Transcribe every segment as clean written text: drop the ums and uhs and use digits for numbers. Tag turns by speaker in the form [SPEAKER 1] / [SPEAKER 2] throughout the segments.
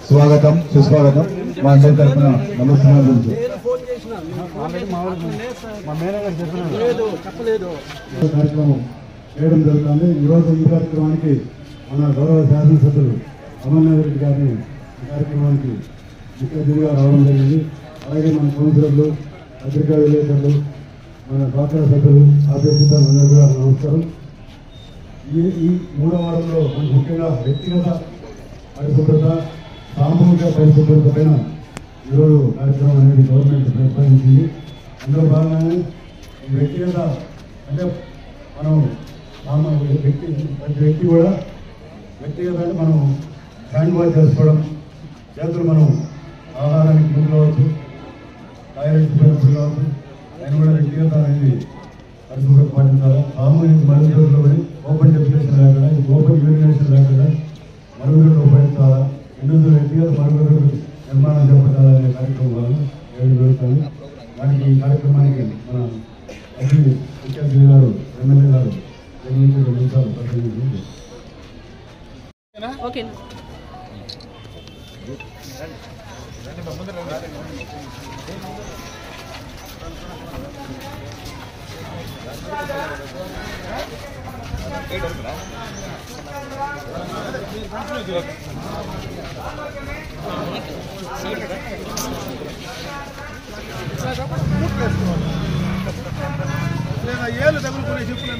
[SPEAKER 1] స్వాగతం సుస్వాగతం మా అందరి తరఫున నమస్కారం కార్యక్రమం చేయడం జరుగుతుంది. ఈరోజు ఈ కార్యక్రమానికి మన గౌరవ శాసనసభ్యులు అమర్నాథ్ రెడ్డి గారిని ఈ కార్యక్రమానికి ముఖ్య అతిథిగా రావడం జరిగింది. అలాగే మన కౌన్సిలర్లు, పత్రికా విలేకరులు, మన డ్వాక్రా సభ్యులు, ఆఫీసర్లు అందరూ కూడా నమస్కారం. ఈ మూడో వారంలో మన ముఖ్యంగా వ్యక్తిగత పరిశుభ్రత, సామూహిక పరిశుభ్రత పైన ఈరోజు కార్యక్రమం అనేది గవర్నమెంట్ ప్రతిపాదించింది. అందులో భాగంగానే వ్యక్తిగత అంటే మనం ప్రతి వ్యక్తి కూడా వ్యక్తిగతంగా మనం హ్యాండ్ వాష్ చేసుకోవడం, చేతులు మనం ఆహారానికి ముందు కావచ్చు, టాయిలెట్ పోయినప్పుడు కావచ్చు, ఆయన కూడా వ్యక్తిగత అనేది పరిశుభ్రత పాటించాలి. సామూహిక మరుగుదొడ్లో పడి ఓపెన్ డెఫినేషన్ లేకుండా, ఓపెన్ యూరినేషన్ లేకుండా మరుగుదొడ్లు ఉపయోగించాలా, ఇండివిజువల్ వ్యక్తిగత మరుగుదొడ్లు నిర్మాణం చేపట్టాలనే కార్యక్రమం వల్ల ఏడు జరుగుతుంది. దానికి ఈ కార్యక్రమానికి మన అతిథి ముఖ్య అతిథి గారు ఎమ్మెల్యే గారు 2 నిమిషాలు ప్రసంగించి
[SPEAKER 2] ఏళ్ళు తగులుకునే చెప్పులు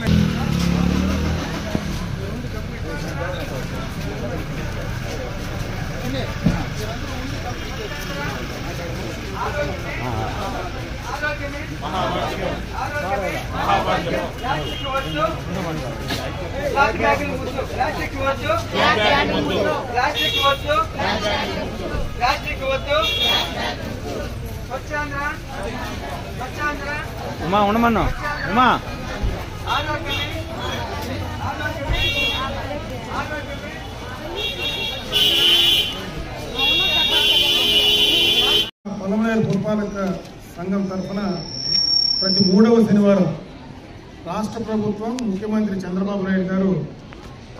[SPEAKER 3] ఉమా ఉండమన్నా ఉమా
[SPEAKER 2] పొలమనేరు పురపాలక సంఘం తరఫున ప్రతి 3వ శనివారం రాష్ట్ర ప్రభుత్వం ముఖ్యమంత్రి చంద్రబాబు నాయుడు గారు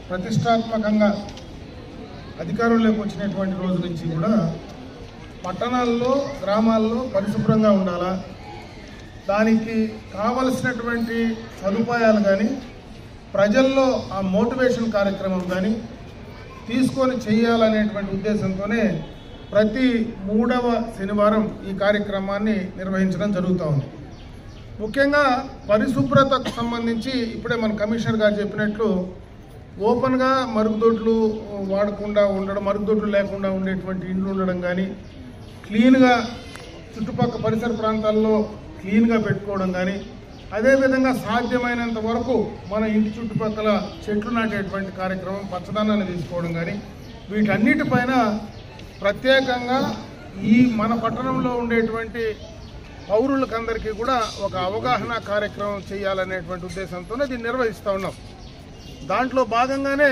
[SPEAKER 2] ప్రతిష్టాత్మకంగా అధికారంలోకి వచ్చినటువంటి రోజు నుంచి కూడా పట్టణాల్లో, గ్రామాల్లో పరిశుభ్రంగా ఉండాలా, దానికి కావలసినటువంటి సదుపాయాలు కానీ, ప్రజల్లో ఆ మోటివేషన్ కార్యక్రమం కానీ తీసుకొని చేయాలనేటువంటి ఉద్దేశంతోనే ప్రతి 3వ శనివారం ఈ కార్యక్రమాన్ని నిర్వహించడం జరుగుతూ ఉంది. ముఖ్యంగా పరిశుభ్రతకు సంబంధించి ఇప్పుడే మన కమిషనర్ గారు చెప్పినట్లు ఓపెన్గా మరుగుదొడ్లు వాడకుండా ఉండడం, మరుగుదొడ్లు లేకుండా ఉండేటువంటి ఇండ్లు ఉండడం కానీ, క్లీన్గా చుట్టుపక్కల పరిసర ప్రాంతాల్లో క్లీన్గా పెట్టుకోవడం కానీ, అదేవిధంగా సాధ్యమైనంత వరకు మన ఇంటి చుట్టుపక్కల చెట్లు నాటేటువంటి కార్యక్రమం, పచ్చదనాన్ని తీసుకోవడం కానీ, వీటన్నిటిపైన ప్రత్యేకంగా ఈ మన పట్టణంలో ఉండేటువంటి పౌరులకందరికీ కూడా ఒక అవగాహన కార్యక్రమం చేయాలనేటువంటి ఉద్దేశంతోనే దీన్ని నిర్వహిస్తూ ఉన్నాం. దాంట్లో భాగంగానే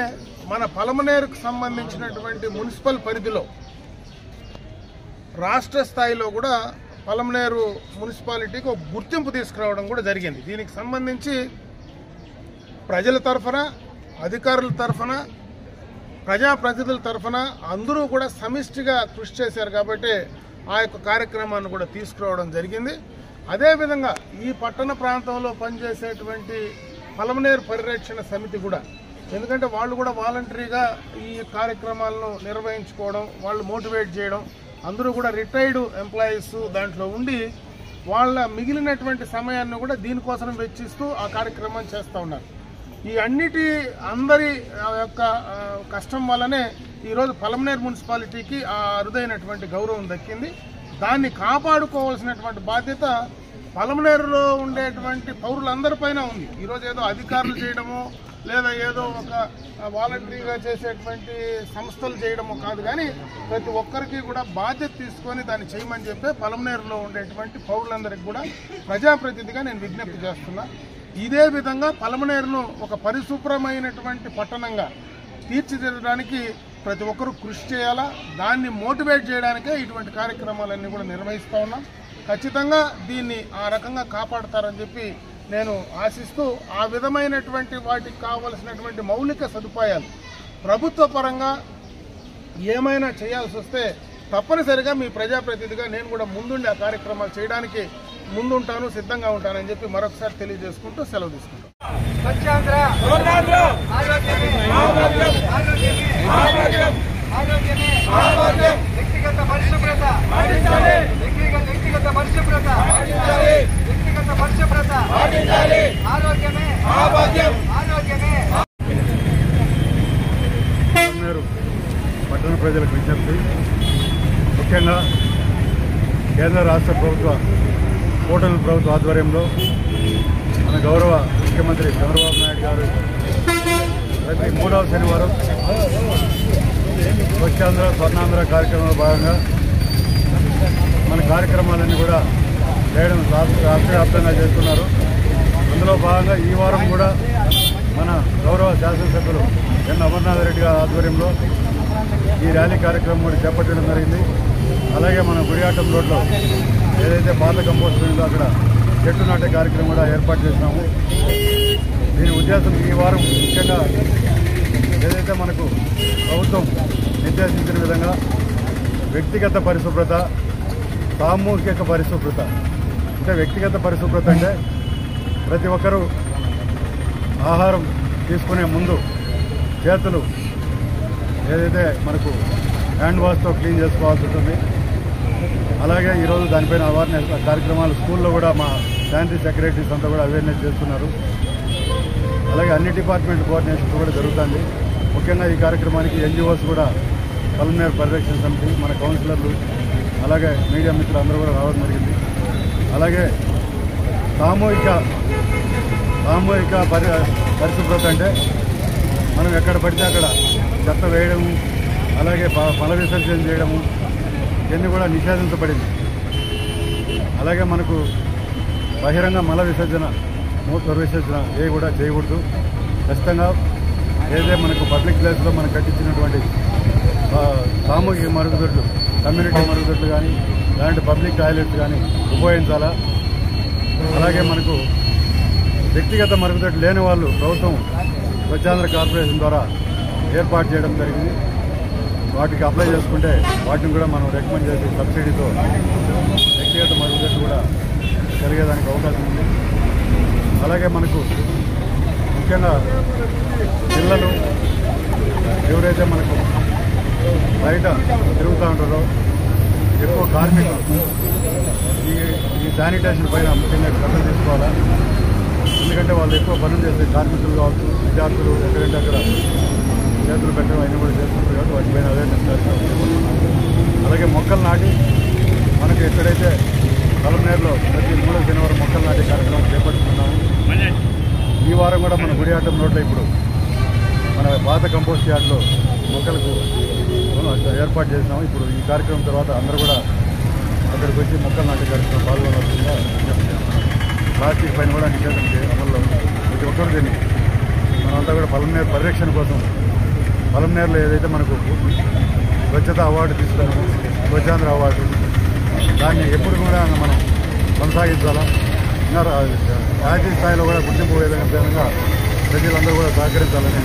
[SPEAKER 2] మన పలమనేరుకు సంబంధించినటువంటి మున్సిపల్ పరిధిలో రాష్ట్ర స్థాయిలో కూడా పలమనేరు మున్సిపాలిటీకి ఒక గుర్తింపు తీసుకురావడం కూడా జరిగింది. దీనికి సంబంధించి ప్రజల తరఫున, అధికారుల తరఫున, ప్రజాప్రతినిధుల తరఫున అందరూ కూడా సమిష్టిగా కృషి చేశారు కాబట్టి ఆ యొక్క కార్యక్రమాన్ని కూడా తీసుకురావడం జరిగింది. అదేవిధంగా ఈ పట్టణ ప్రాంతంలో పనిచేసేటువంటి పలమనేరు పరిరక్షణ సమితి కూడా, ఎందుకంటే వాళ్ళు కూడా వాలంటరీగా ఈ కార్యక్రమాలను నిర్వహించుకోవడం, వాళ్ళు మోటివేట్ చేయడం, అందరూ కూడా రిటైర్డ్ ఎంప్లాయీస్ దాంట్లో ఉండి వాళ్ళ మిగిలినటువంటి సమయాన్ని కూడా దీనికోసం వెచ్చిస్తూ ఆ కార్యక్రమాన్ని చేస్తూ ఉన్నారు. ఈ అందరి యొక్క కష్టం వల్లనే ఈరోజు పలమనేరు మున్సిపాలిటీకి ఆ అరుదైనటువంటి గౌరవం దక్కింది. దాన్ని కాపాడుకోవాల్సినటువంటి బాధ్యత పలమనేరులో ఉండేటువంటి పౌరులందరిపైన ఉంది. ఈరోజు ఏదో అధికారులు చేయడమో లేదా ఏదో ఒక వాలంటరీగా చేసేటువంటి సంస్థలు చేయడము కాదు, కానీ ప్రతి ఒక్కరికి కూడా బాధ్యత తీసుకొని దాన్ని చేయమని చెప్పి పలమనేరులో ఉండేటువంటి పౌరులందరికీ కూడా ప్రజాప్రతినిధిగా నేను విజ్ఞప్తి చేస్తున్నా. ఇదే విధంగా పలమనేరును ఒక పరిశుభ్రమైనటువంటి పట్టణంగా తీర్చిదిద్దడానికి ప్రతి ఒక్కరూ కృషి చేయాలా. దాన్ని మోటివేట్ చేయడానికే ఇటువంటి కార్యక్రమాలన్నీ కూడా నిర్వహిస్తూ ఉన్నాం. ఖచ్చితంగా దీన్ని ఆ రకంగా కాపాడతారని చెప్పి నేను ఆశిస్తూ, ఆ విధమైనటువంటి వాటికి కావలసినటువంటి మౌలిక సదుపాయాలు ప్రభుత్వ పరంగా ఏమైనా చేయాల్సి వస్తే తప్పనిసరిగా మీ ప్రజాప్రతినిధిగా నేను కూడా ముందుండి ఆ కార్యక్రమాలు చేయడానికి ముందుంటాను, సిద్ధంగా ఉంటానని చెప్పి మరొకసారి తెలియజేసుకుంటూ సెలవు తీసుకుంటాను.
[SPEAKER 4] వ్యక్తిగత పరిశుభ్రత, వ్యక్తిగత పరిశుభ్రత, వ్యక్తిగత పరిశుభ్రత, ఆరోగ్యమే ఆరోగ్యమే.
[SPEAKER 1] పట్టణ ప్రజలకు విజ్ఞప్తి, ముఖ్యంగా కేంద్ర రాష్ట్ర ప్రభుత్వ కూటమి ప్రభుత్వ ఆధ్వర్యంలో మన గౌరవ ముఖ్యమంత్రి చంద్రబాబు నాయుడు గారు ప్రతి 3వ శనివారం స్వచ్ఛాంధ్ర స్వర్ణాంధ్ర కార్యక్రమంలో భాగంగా మన కార్యక్రమాలన్నీ కూడా చేయడం రాష్ట్ర వ్యాప్తంగా చేస్తున్నారు. అందులో భాగంగా ఈ వారం కూడా మన గౌరవ శాసనసభ్యులు ఎన్ అమర్నాథ్ రెడ్డి గారి ఆధ్వర్యంలో ఈ ర్యాలీ కార్యక్రమం కూడా చేపట్టడం జరిగింది. అలాగే మన గుడియాటం రోడ్లో ఏదైతే పాత కంపోస్ట్ ఉందో అక్కడ చెట్టు నాటే కార్యక్రమం కూడా ఏర్పాటు చేసినాము. దీని ఉద్దేశం ఈ వారం ముఖ్యంగా ఏదైతే మనకు ప్రభుత్వం నిర్దేశించిన విధంగా వ్యక్తిగత పరిశుభ్రత, సామూహిక పరిశుభ్రత. అంటే వ్యక్తిగత పరిశుభ్రత అంటే ప్రతి ఒక్కరూ ఆహారం తీసుకునే ముందు చేతులు ఏదైతే మనకు హ్యాండ్ వాష్తో క్లీన్ చేసుకోవాల్సి ఉంటుంది. అలాగే ఈరోజు దానిపైన అవేర్నెస్ కార్యక్రమాలు స్కూల్లో కూడా మా శానిటరీ సెక్రటరీస్ అంతా కూడా అవేర్నెస్ చేస్తున్నారు. అలాగే అన్ని డిపార్ట్మెంట్ కోఆర్డినేషన్ కూడా జరుగుతుంది. ముఖ్యంగా ఈ కార్యక్రమానికి ఎన్జిఓస్ కూడా పలమనేరు పరిరక్షణ సమితి, మన కౌన్సిలర్లు, అలాగే మీడియా మిత్రులు అందరూ కూడా రావడం జరిగింది. అలాగే సామూహిక పరిశుభ్రత అంటే మనం ఎక్కడ పడితే అక్కడ చెత్త వేయడము, అలాగే మల విసర్జన చేయడము ఇవన్నీ కూడా నిషేధించబడింది. అలాగే మనకు బహిరంగ మల విసర్జన, మూత్ర విసర్జన ఏ కూడా చేయకూడదు. ఖచ్చితంగా ఏదైతే మనకు పబ్లిక్ ప్లేస్లో మనం కట్టించినటువంటి సామూహిక మరుగుదొడ్లు, కమ్యూనిటీ మరుగుదొడ్లు కానీ అలాంటి పబ్లిక్ టాయిలెట్స్ కానీ ఉపయోగించాలా. అలాగే మనకు వ్యక్తిగత మరుగుదొడ్లు లేని వాళ్ళు ప్రభుత్వం స్వచ్ఛాంధ్ర కార్పొరేషన్ ద్వారా ఏర్పాటు చేయడం జరిగింది. వాటికి అప్లై చేసుకుంటే వాటిని కూడా మనం రికమెండ్ చేసి సబ్సిడీతో వ్యక్తిగత మరుగుదొడ్లు కూడా జరిగేదానికి అవకాశం ఉంది. అలాగే మనకు ముఖ్యంగా పిల్లలు ఎవరైతే మనకు బయట తిరుగుతూ ఉంటారో ఎక్కువ కార్మికులు ఈ శానిటేషన్ పైన ముఖ్యంగా శ్రద్ధ తీసుకోవాలా. ఎందుకంటే వాళ్ళు ఎక్కువ పనులు చేసే కార్మికులు కావచ్చు, విద్యార్థులు ఎక్కడంటే అక్కడ చేతులు పెట్టడం అయినా కూడా చేస్తుంటారు కాబట్టి వాటిపైన అవేర్నెస్ కార్యక్రమం. అలాగే మొక్కలు నాటి మనకు ఎక్కడైతే పలమనేరులో ప్రతి 3వ శనివారం మొక్కలు నాటే కార్యక్రమం చేపట్టుకున్నాము. ఈ వారం కూడా మన గుడియాటం రోడ్లో ఇప్పుడు మన పాత కంపోస్ట్ యార్డ్లో మొక్కలకు ఏర్పాటు చేసినాము. ఇప్పుడు ఈ కార్యక్రమం తర్వాత అందరూ కూడా అక్కడికి వచ్చి మొక్కలు నాటే కార్యక్రమం పాల్గొనాల్సిందిగా ప్లాస్టిక్ పైన కూడా నిషేధం అమల్లో ప్రతి ఒక్కరు దీన్ని మనంతా కూడా పలమనేరు పరిరక్షణ కోసం పలమనేరులో ఏదైతే మనకు స్వచ్ఛత అవార్డు తీసుకున్నాము, స్వచ్ఛాంధ్ర అవార్డు, దాన్ని ఎప్పుడు కూడా మనం కొనసాగించాలా. ఇంకా జాతీయ స్థాయిలో కూడా గుర్తింపు విధంగా ప్రజలందరూ కూడా సహకరించాలని